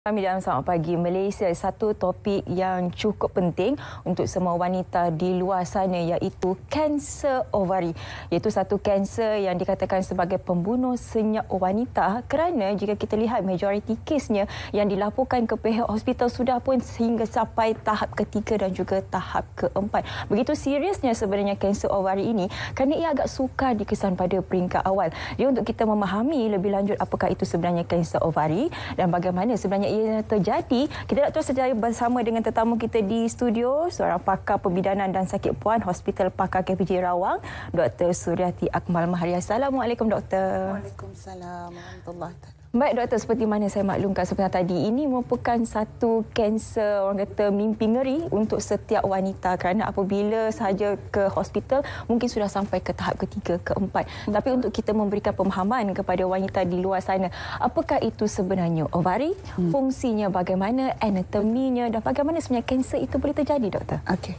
Kami dalam Selamat Pagi Malaysia, satu topik yang cukup penting untuk semua wanita di luar sana iaitu kanser ovari. Iaitu satu kanser yang dikatakan sebagai pembunuh senyap wanita kerana jika kita lihat majoriti kesnya yang dilaporkan ke pihak hospital sudah pun sehingga sampai tahap ketiga dan juga tahap keempat. Begitu seriusnya sebenarnya kanser ovari ini kerana ia agak sukar dikesan pada peringkat awal. Jadi untuk kita memahami lebih lanjut apakah itu sebenarnya kanser ovari dan bagaimana sebenarnya ia terjadi, kita nak terus saja bersama dengan tetamu kita di studio, seorang pakar pembidanan dan sakit puan Hospital Pakar KPJ Rawang, Dr. Suryati Akmal Maharia. Assalamualaikum, Doktor. Waalaikumsalam warahmatullahi wabarakatuh. Baik, Doktor, seperti mana saya maklumkan sebentar tadi, ini merupakan satu kanser, orang kata mimpi ngeri untuk setiap wanita kerana apabila sahaja ke hospital mungkin sudah sampai ke tahap ketiga, keempat. Tapi untuk kita memberikan pemahaman kepada wanita di luar sana, apakah itu sebenarnya ovari, fungsinya bagaimana, anatominya dan bagaimana sebenarnya kanser itu boleh terjadi, Doktor? Okey.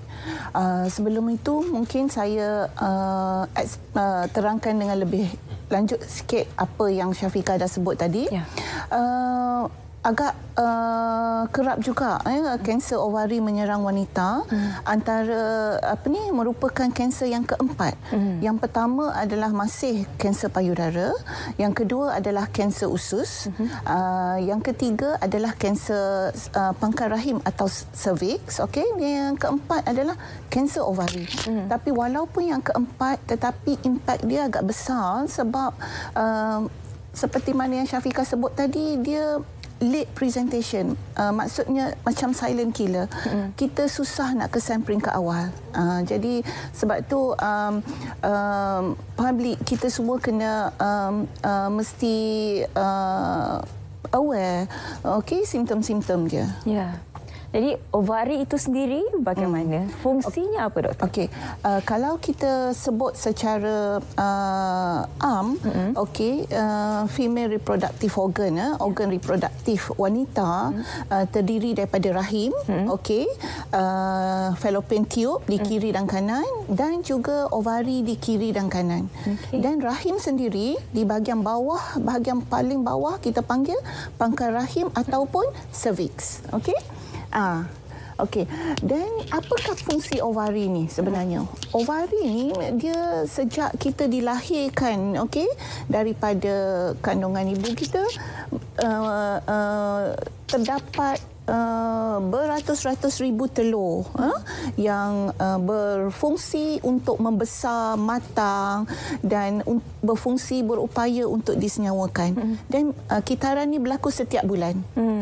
Sebelum itu mungkin saya terangkan dengan lebih lanjut sikit apa yang Syafiqah dah sebut tadi. Ya. Agak kerap juga kanser ovari menyerang wanita. Antara merupakan kanser yang keempat. Yang pertama adalah masih kanser payudara, yang kedua adalah kanser usus, yang ketiga adalah kanser pangkal rahim atau cervix, okey. Yang keempat adalah kanser ovari. Tapi walaupun yang keempat, tetapi impak dia agak besar sebab seperti mana yang Syafiqah sebut tadi, dia late presentation, maksudnya macam silent killer. Kita susah nak kesan peringkat awal. Jadi sebab tu public kita semua kena mesti aware, okey, simptom-simptom dia. Ya. Jadi ovari itu sendiri bagaimana? Fungsinya apa, Doktor? Okey, kalau kita sebut secara am, okey, female reproductive organ, organ reproduktif wanita terdiri daripada rahim, okey, fallopian tube di kiri dan kanan dan juga ovari di kiri dan kanan. Okay. Dan rahim sendiri di bahagian bawah, bahagian paling bawah kita panggil pangkal rahim ataupun cervix, okey. Okey. Dan apakah fungsi ovari ni sebenarnya? Ovari ni dia sejak kita dilahirkan, okey, daripada kandungan ibu kita terdapat beratus-ratus ribu telur yang berfungsi untuk membesar, matang dan berfungsi berupaya untuk disenyawakan. Dan kitaran ni berlaku setiap bulan.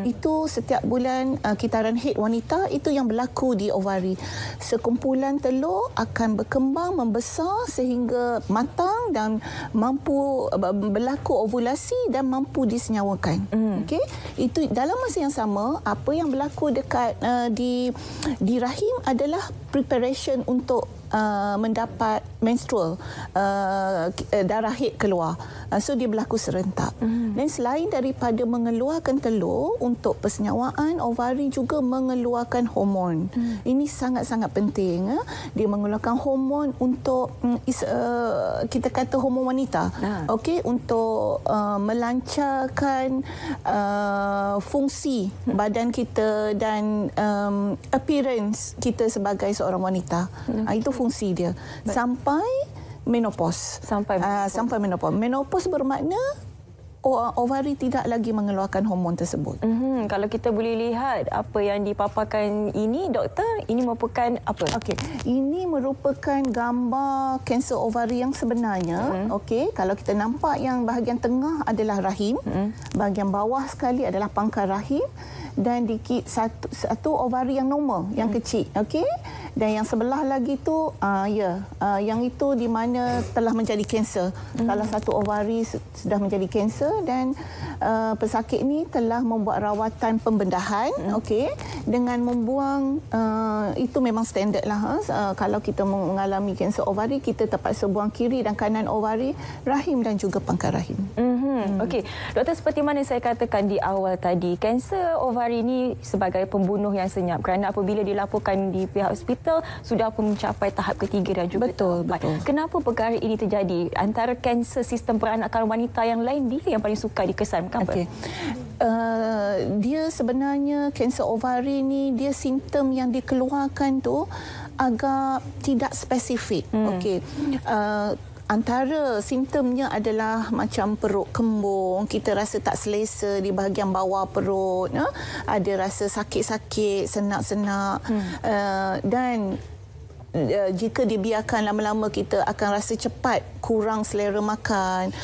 Itu setiap bulan kitaran haid wanita itu yang berlaku di ovari. Sekumpulan telur akan berkembang, membesar sehingga matang dan mampu berlaku ovulasi dan mampu disenyawakan. Okey. Itu dalam masa yang sama, apa yang berlaku dekat di rahim adalah preparation untuk mendapat menstrual, darah haid keluar. So dia berlaku serentak. Dan selain daripada mengeluarkan telur untuk persenyawaan, ovari juga mengeluarkan hormon. Ini sangat-sangat penting. Dia mengeluarkan hormon untuk kita kata hormon wanita. Okey, untuk melancarkan fungsi badan kita dan appearance kita sebagai seorang wanita. Itu fungsi dia sampai menopause. Sampai menopause. Menopause bermakna ovari tidak lagi mengeluarkan hormon tersebut. Kalau kita boleh lihat apa yang dipaparkan ini, Doktor, ini merupakan apa? Okey, ini merupakan gambar kanser ovari yang sebenarnya. Okey, kalau kita nampak yang bahagian tengah adalah rahim, bahagian bawah sekali adalah pangkal rahim dan satu ovari yang normal, yang kecil. Okey. Dan yang sebelah lagi tu yang itu di mana telah menjadi kanser. Salah satu ovari sudah menjadi kanser dan pesakit ni telah membuat rawatan pembedahan, okey, dengan membuang itu memang standard lah. Kalau kita mengalami kanser ovari, kita terpaksa buang kiri dan kanan ovari, rahim dan juga pangkal rahim. Okey, doktor, seperti mana saya katakan di awal tadi, kanser ovari ini sebagai pembunuh yang senyap kerana apabila dilaporkan di pihak hospital sudah pun mencapai tahap ketiga dan juga Betul. Kenapa perkara ini terjadi? Antara kanser sistem peranakan wanita yang lain, dia yang paling sukar dikesan. Kenapa? Okey. Dia sebenarnya kanser ovari ni, dia simptom yang dikeluarkan tu agak tidak spesifik. Okey. Antara simptomnya adalah macam perut kembung, kita rasa tak selesa di bahagian bawah perut, ada rasa sakit-sakit, senak-senak, dan jika dibiarkan lama-lama kita akan rasa cepat kurang selera makan,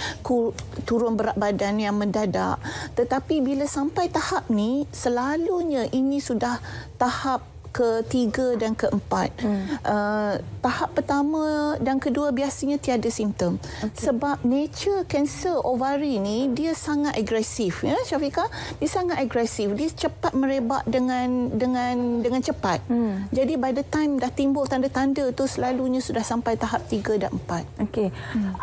turun berat badan yang mendadak. Tetapi bila sampai tahap ni, selalunya ini sudah tahap ketiga dan keempat. Tahap pertama dan kedua biasanya tiada simptom. Sebab nature kanser ovari ni dia sangat agresif, ya Syafiqah. Dia sangat agresif. Dia cepat merebak dengan cepat. Jadi by the time dah timbul tanda-tanda tu, selalunya sudah sampai tahap 3 dan 4. Okey.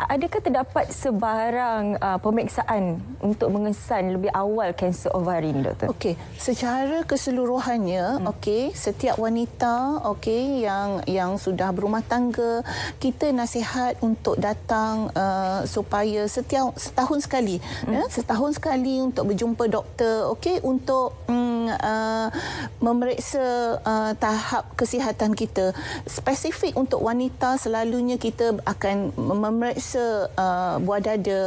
Adakah terdapat sebarang pemeriksaan untuk mengesan lebih awal kanser ovari ni, doktor? Okey, secara keseluruhannya, okey, setiap wanita yang sudah berumah tangga, kita nasihat untuk datang supaya setahun sekali, setahun sekali untuk berjumpa doktor, okey, untuk memeriksa tahap kesihatan kita. Spesifik untuk wanita, selalunya kita akan memeriksa buah dada,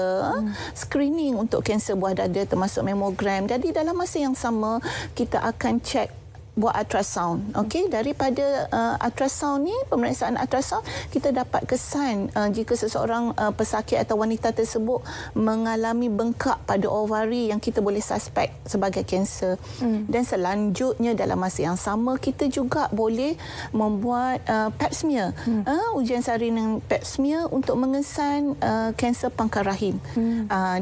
screening untuk kanser buah dada termasuk mamogram. Jadi dalam masa yang sama kita akan cek buat ultrasound. Okey, daripada ultrasound ni, pemeriksaan ultrasound, kita dapat kesan jika seseorang pesakit atau wanita tersebut mengalami bengkak pada ovari yang kita boleh suspek sebagai kanser. Dan selanjutnya dalam masa yang sama kita juga boleh membuat pap smear, ujian saringan pap smear untuk mengesan kanser pangkal rahim.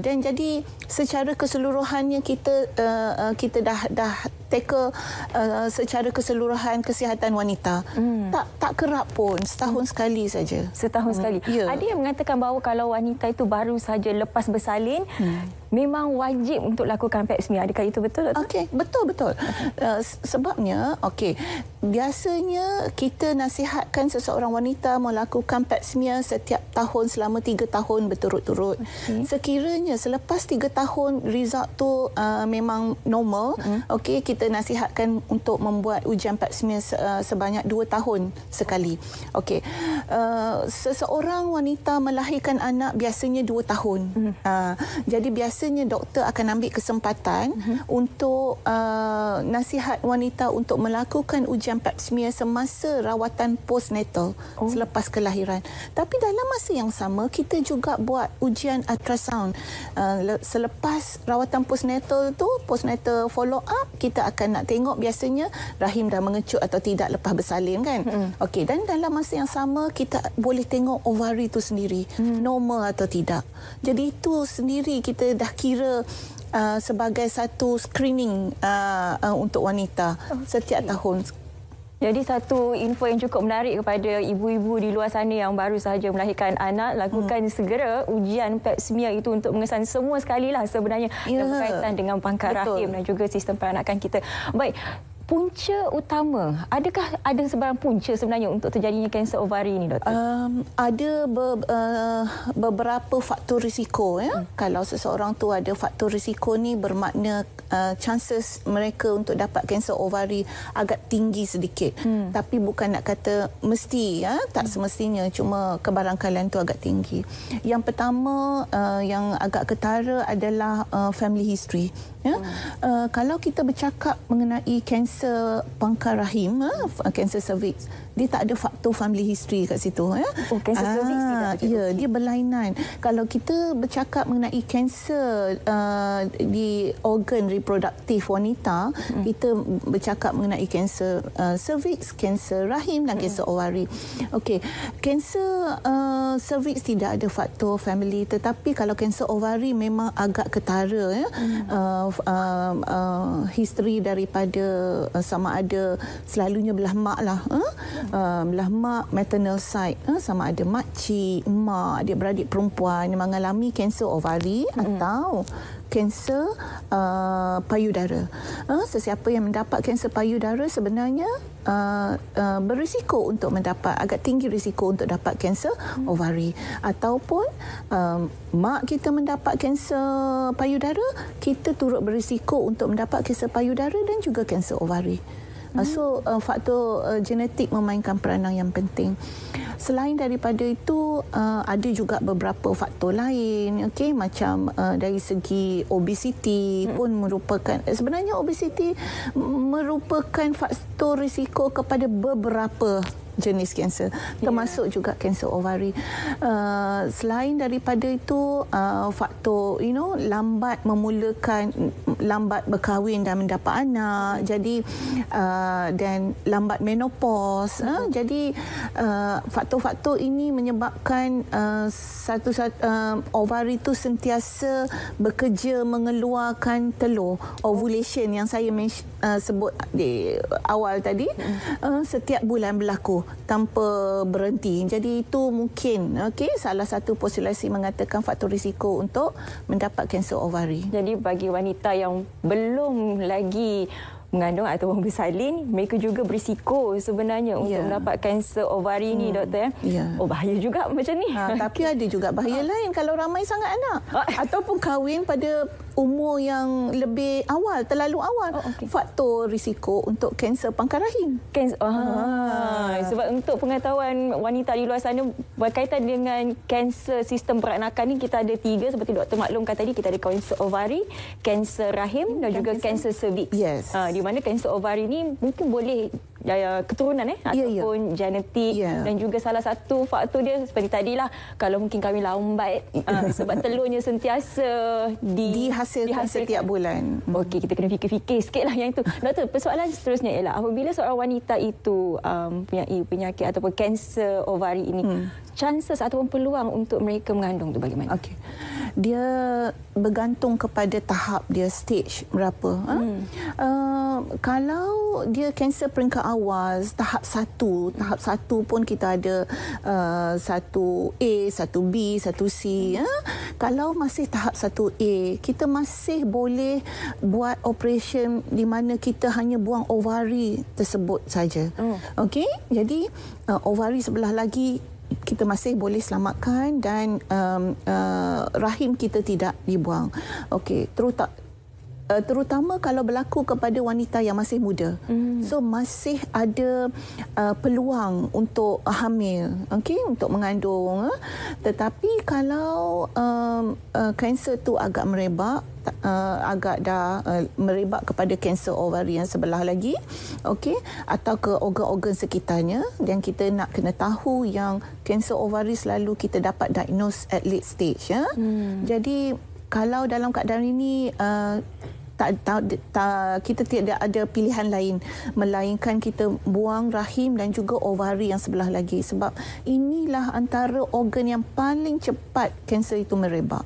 Dan jadi secara keseluruhannya kita dah tackle secara keseluruhan kesihatan wanita. Tak kerap pun, setahun sekali saja. Setahun sekali. Ya. Ada yang mengatakan bahawa kalau wanita itu baru saja lepas bersalin, memang wajib untuk lakukan pap smear. Adakah itu betul, doktor? Okey, betul. Sebabnya, biasanya kita nasihatkan seseorang wanita melakukan pap smear setiap tahun selama 3 tahun berturut-turut. Sekiranya selepas 3 tahun result tu memang normal, okey, kita nasihatkan untuk membuat ujian pap smear sebanyak 2 tahun sekali. Okey. Seseorang wanita melahirkan anak biasanya 2 tahun. Jadi biasanya doktor akan ambil kesempatan untuk nasihat wanita untuk melakukan ujian pap smear semasa rawatan postnatal selepas kelahiran. Tapi dalam masa yang sama kita juga buat ujian ultrasound. Selepas rawatan postnatal tu, postnatal follow up, kita akan nak tengok biasanya rahim dah mengecut atau tidak lepas bersalin, kan? Okey, dan dalam masa yang sama kita boleh tengok ovari itu sendiri normal atau tidak. Jadi itu sendiri kita dah kira sebagai satu screening untuk wanita setiap tahun. Jadi satu info yang cukup menarik kepada ibu-ibu di luar sana yang baru sahaja melahirkan anak, lakukan segera ujian pap smear itu untuk mengesan semua sekali lah sebenarnya yang berkaitan dengan pangkal rahim dan juga sistem peranakan kita. Baik, punca utama, adakah ada sebarang punca sebenarnya untuk terjadinya kanser ovari ini, doktor? Ada beberapa faktor risiko, ya. Kalau seseorang tu ada faktor risiko ni, bermakna chances mereka untuk dapat kanser ovari agak tinggi sedikit. Tapi bukan nak kata mesti, ya, tak semestinya, cuma kebarangkalian tu agak tinggi. Yang pertama yang agak ketara adalah family history. Ya. Kalau kita bercakap mengenai kanser pangkal rahim, kanser cervix, dia tak ada faktor family history kat situ. Ya. Kanser cervix tidak. Ya, dia berlainan. Kalau kita bercakap mengenai kanser di organ reproduktif wanita, kita bercakap mengenai kanser cervix, kanser rahim dan kanser ovari. Okey, kanser cervix tidak ada faktor family, tetapi kalau kanser ovari memang agak ketara, ya. history daripada sama ada selalunya belah mak lah, belah mak maternal side, sama ada makcik, mak, adik-beradik perempuan yang mengalami kanser ovari atau kanser payudara. Sesiapa yang mendapat kanser payudara sebenarnya berisiko untuk mendapat, agak tinggi risiko untuk dapat kanser ovari. Ataupun mak kita mendapat kanser payudara, kita turut berisiko untuk mendapat kanser payudara dan juga kanser ovari. So faktor genetik memainkan peranan yang penting. Selain daripada itu, ada juga beberapa faktor lain, okey, macam dari segi obesiti pun merupakan, sebenarnya obesiti merupakan faktor risiko kepada beberapa jenis kanser, termasuk juga kanser ovari. Selain daripada itu, faktor lambat lambat berkahwin dan mendapat anak, jadi dan lambat menopause. Jadi faktor-faktor ini menyebabkan ovari itu sentiasa bekerja mengeluarkan telur, ovulation yang saya sebut di awal tadi, setiap bulan berlaku tanpa berhenti. Jadi itu mungkin salah satu postulasi mengatakan faktor risiko untuk mendapat kanser ovari. Jadi bagi wanita yang belum lagi mengandung ataupun bersalin, mereka juga berisiko sebenarnya untuk mendapat kanser ovari ni, doktor. Oh, bahaya juga macam ni. Tapi ada juga bahaya lain kalau ramai sangat anak ataupun kahwin pada umur yang lebih awal, terlalu awal. Faktor risiko untuk kanser pangkal rahim. Sebab untuk pengetahuan wanita di luar sana berkaitan dengan kanser sistem peranakan ni, kita ada 3 seperti doktor maklumkan tadi. Kita ada kanser ovari, kanser rahim dan juga kanser cervix. Di mana kanser ovari ni mungkin boleh keturunan ataupun genetik, dan juga salah satu faktor dia seperti tadilah, kalau mungkin kahwin lambat sebab telurnya sentiasa dihasilkan setiap bulan. Okey, kita kena fikir-fikir sikitlah yang itu. Doktor, persoalan seterusnya ialah apabila seorang wanita itu mempunyai penyakit ataupun kanser ovari ini, chances ataupun peluang untuk mereka mengandung tu bagaimana? Dia bergantung kepada tahap dia, stage berapa. Kalau dia kanser peringkat awal, tahap 1 pun kita ada 1A, 1B, 1C. Kalau masih tahap 1A, kita masih boleh buat operation di mana kita hanya buang ovari tersebut saja. Okey, jadi ovari sebelah lagi kita masih boleh selamatkan dan rahim kita tidak dibuang. Okey, terutama kalau berlaku kepada wanita yang masih muda. So masih ada peluang untuk hamil, untuk mengandung. Tetapi kalau kanser tu agak merebak, merebak kepada kanser ovari yang sebelah lagi, atau ke organ-organ sekitarnya, dan kita nak kena tahu yang kanser ovari selalu kita dapat diagnose at late stage. Jadi kalau dalam keadaan ini kita tidak ada pilihan lain melainkan kita buang rahim dan juga ovari yang sebelah lagi, sebab inilah antara organ yang paling cepat kanser itu merebak.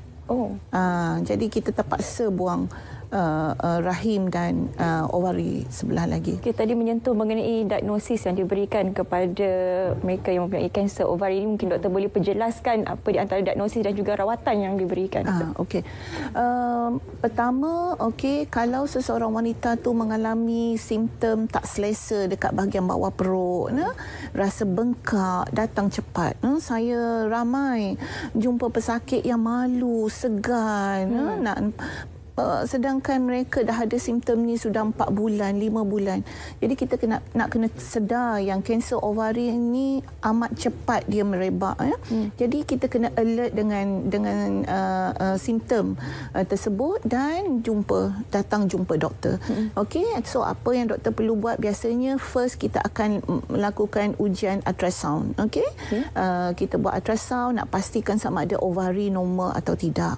Jadi kita terpaksa buang rahim dan ovari sebelah lagi. Kita tadi menyentuh mengenai diagnosis yang diberikan kepada mereka yang mempunyai kanser ovari ini. Mungkin doktor boleh perjelaskan apa di antara diagnosis dan juga rawatan yang diberikan. Pertama, kalau seseorang wanita tu mengalami simptom tak selesa dekat bahagian bawah perut, rasa bengkak, datang cepat. Saya ramai jumpa pesakit yang malu, segan, sedangkan mereka dah ada simptom ni sudah 4 bulan, 5 bulan. Jadi kita nak kena sedar yang kanser ovari ni amat cepat dia merebak. Jadi kita kena alert dengan simptom tersebut dan datang jumpa doktor. So apa yang doktor perlu buat biasanya, first kita akan melakukan ujian ultrasound. Kita buat ultrasound nak pastikan sama ada ovari normal atau tidak.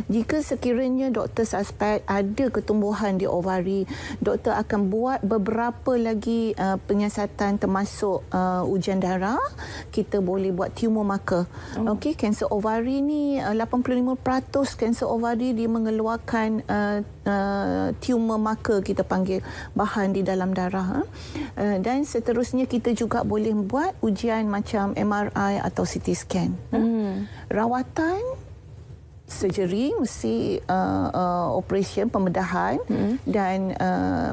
Jika sekiranya doktor doktor suspek ada ketumbuhan di ovari, doktor akan buat beberapa lagi penyiasatan termasuk ujian darah. Kita boleh buat tumor marker. Okey, kanser ovari ni 85% kanser ovari dia mengeluarkan tumor marker, kita panggil, bahan di dalam darah. Dan seterusnya kita juga boleh buat ujian macam MRI atau CT scan. Rawatan surgery, mesti operation pembedahan, dan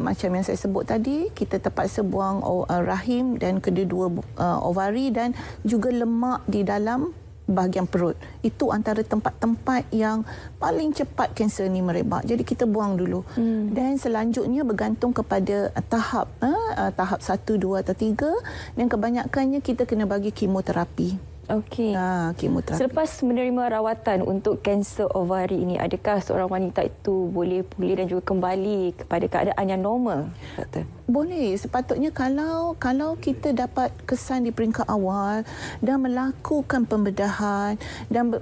macam yang saya sebut tadi, kita terpaksa buang rahim dan kedua-dua ovari dan juga lemak di dalam bahagian perut. Itu antara tempat-tempat yang paling cepat kanser ni merebak. Jadi kita buang dulu. Dan selanjutnya bergantung kepada tahap 1, 2 atau 3, dan kebanyakannya kita kena bagi kemoterapi. Okey. Kemoterapi. Selepas menerima rawatan untuk kanser ovari ini, adakah seorang wanita itu boleh pulih dan juga kembali kepada keadaan yang normal, doktor? Boleh. Sepatutnya kalau kita dapat kesan di peringkat awal dan melakukan pembedahan dan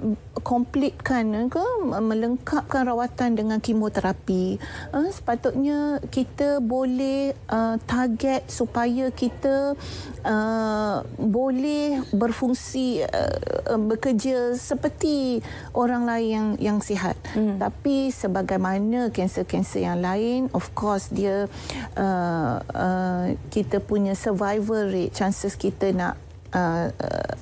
komplitkan melengkapkan rawatan dengan kemoterapi, sepatutnya kita boleh target supaya kita boleh berfungsi, bekerja seperti orang lain yang sihat. Tapi sebagaimana kanser-kanser yang lain, of course dia kita punya survival rate, chances kita nak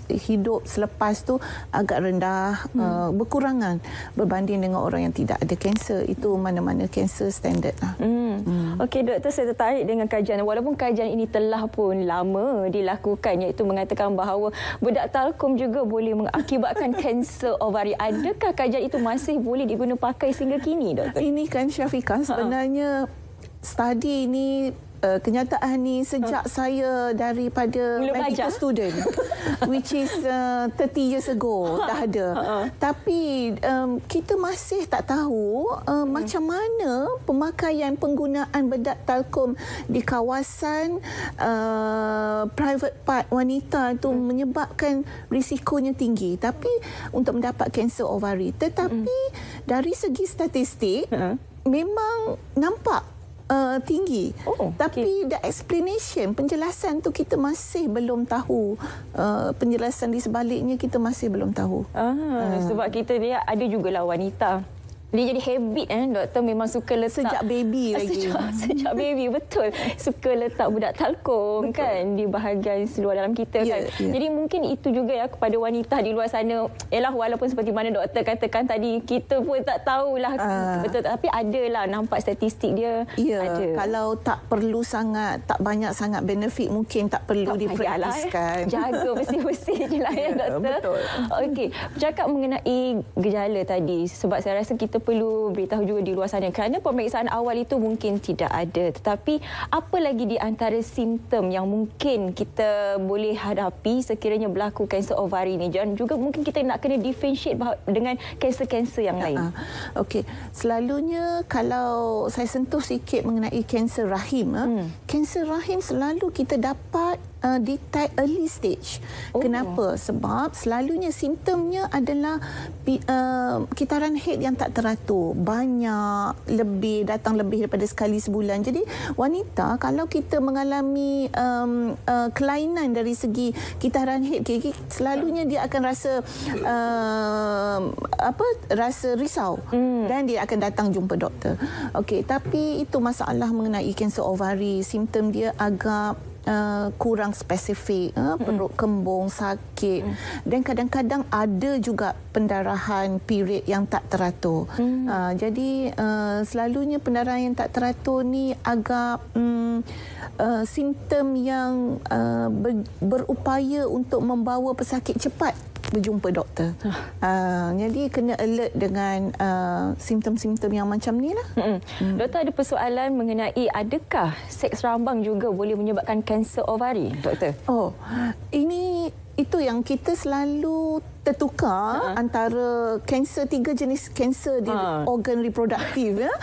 hidup selepas tu agak rendah, berkurangan berbanding dengan orang yang tidak ada kanser. Itu mana-mana kanser standard lah. Okey, doktor, saya tertarik dengan kajian. Walaupun kajian ini telah pun lama dilakukan, iaitu mengatakan bahawa bedak talkum juga boleh mengakibatkan kanser ovari. Adakah kajian itu masih boleh diguna pakai sehingga kini, doktor? Ini kan Syafiqah, sebenarnya studi ini, kenyataan ni sejak saya daripada medical student, which is 30 years ago dah ada. Tapi kita masih tak tahu macam mana pemakaian penggunaan bedak talkum di kawasan private part wanita itu menyebabkan risikonya tinggi. Tapi untuk mendapat kanser ovari, tetapi dari segi statistik memang nampak tinggi. Tapi the explanation, penjelasan tu kita masih belum tahu. Penjelasan di sebaliknya kita masih belum tahu. Sebab kita lihat ada jugalah wanita, dia jadi habit, doktor, memang suka letak sejak baby lagi. Sejak baby, betul. Suka letak bedak talkum, kan, di bahagian seluar dalam kita, kan. Jadi mungkin itu juga ya kepada wanita di luar sana. Yalah, walaupun seperti mana doktor katakan tadi, kita pun tak tahulah betul, tapi adalah nampak statistik dia. Ada. Kalau tak perlu sangat, tak banyak sangat benefit, mungkin tak perlu dipraktiskan. Jaga bersih-bersih je lah, ya, doktor. Betul. Okey, bercakap mengenai gejala tadi, sebab saya rasa kita perlu beritahu juga di luar sana, kerana pemeriksaan awal itu mungkin tidak ada, tetapi apa lagi di antara simptom yang mungkin kita boleh hadapi sekiranya berlaku kanser ovari ini, dan juga mungkin kita nak kena differentiate dengan kanser-kanser yang lain. Okey, selalunya kalau saya sentuh sikit mengenai kanser rahim, kanser rahim selalu kita dapat detect early stage. Kenapa? Sebab selalunya simptomnya adalah kitaran haid yang tak teratur, banyak, datang lebih daripada sekali sebulan. Jadi wanita kalau kita mengalami kelainan dari segi kitaran haid, selalunya dia akan rasa risau, dan dia akan datang jumpa doktor. Okey, tapi itu masalah mengenai kanser ovari. Simptom dia agak kurang spesifik, perut kembung, sakit, dan kadang-kadang ada juga pendarahan period yang tak teratur. Jadi selalunya pendarahan yang tak teratur ni agak simptom yang berupaya untuk membawa pesakit cepat berjumpa doktor. Jadi kena alert dengan simptom-simptom yang macam ni lah. Doktor, ada persoalan mengenai adakah seks rambang juga boleh menyebabkan kanser ovari, doktor? Itu yang kita selalu tertukar antara kanser, 3 jenis kanser di organ reproduktif ya.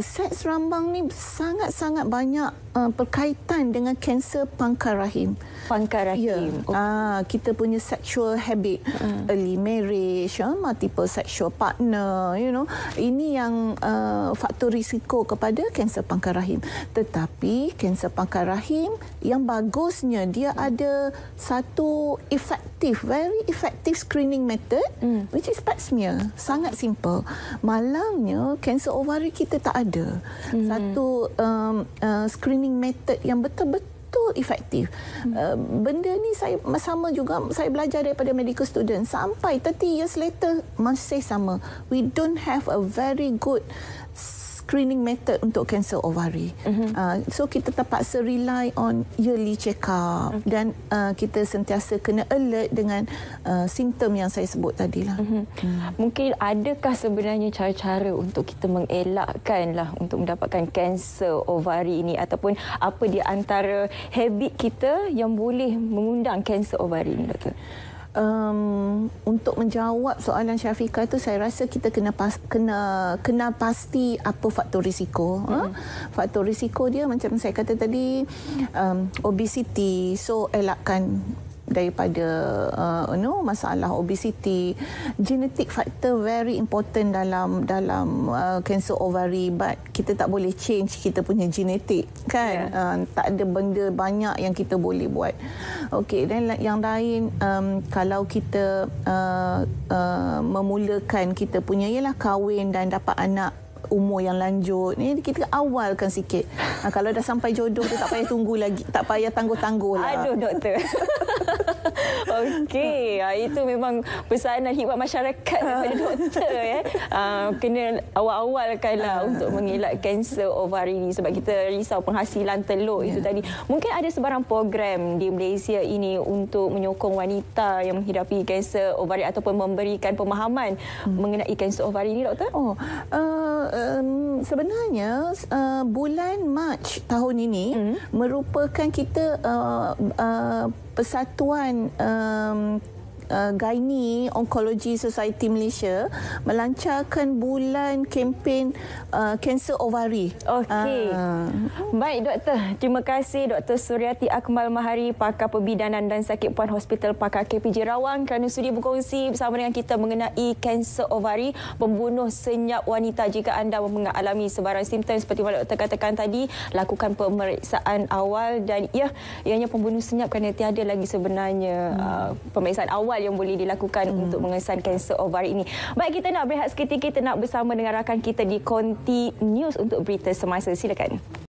Seks rambang ni sangat-sangat banyak berkaitan dengan kanser pangkal rahim. Pangkal rahim. Kita punya sexual habit, early marriage, multiple sexual partner, ini yang faktor risiko kepada kanser pangkal rahim. Tetapi kanser pangkal rahim yang bagusnya dia ada satu very effective screening method, which is pap smear. Sangat simple. Malangnya kanser ovari kita tak ada satu screening method yang betul-betul efektif. Benda ni saya belajar daripada medical student sampai 30 years later masih sama. We don't have a very good screening method untuk kanser ovari. So kita terpaksa rely on yearly check up dan kita sentiasa kena alert dengan simptom yang saya sebut tadi lah. Mungkin adakah sebenarnya cara-cara untuk kita mengelakkan lah untuk mendapatkan kanser ovari ini, ataupun apa di antara habit kita yang boleh mengundang kanser ovari ini, doktor? Untuk menjawab soalan Syafiqah tu, saya rasa kita kena pasti apa faktor risiko. Faktor risiko dia macam saya kata tadi, obesity. So elakkan daripada masalah obesity. Genetic factor very important dalam kanser ovari, but kita tak boleh change kita punya genetik kan. Tak ada benda banyak yang kita boleh buat. Okey, dan yang lain, kalau kita memulakan kita punya ialah kahwin dan dapat anak umur yang lanjut ni, kita awalkan sikit. Kalau dah sampai jodoh tu tak payah tunggu lagi, tak payah tangguh-tangguh lah. Aduh, doktor. Okey, itu memang pesanan khidmat masyarakat daripada doktor ya. Kena awal-awalkanlah untuk mengelak kanser ovari ni, sebab kita risau penghasilan telur itu tadi. Mungkin ada sebarang program di Malaysia ini untuk menyokong wanita yang menghidapi kanser ovari ataupun memberikan pemahaman mengenai kanser ovari ni, doktor? Sebenarnya bulan Mac tahun ini merupakan kita Persatuan Gynae Oncology Society Malaysia melancarkan bulan kempen kanser ovari. Okey. Baik, doktor. Terima kasih Dr. Suryati Akmal Mahari, pakar perbidanan dan sakit puan Hospital Pakar KPJ Rawang, kerana sudi berkongsi bersama dengan kita mengenai kanser ovari, pembunuh senyap wanita. Jika anda mengalami sebarang simptom seperti mana doktor katakan tadi, lakukan pemeriksaan awal, dan ianya pembunuh senyap kerana tiada lagi sebenarnya pemeriksaan awal yang boleh dilakukan untuk mengesan kanser ovari ini. Baik, kita nak berehat seketika, kita nak bersama dengan rakan kita di Konti News untuk berita semasa. Silakan.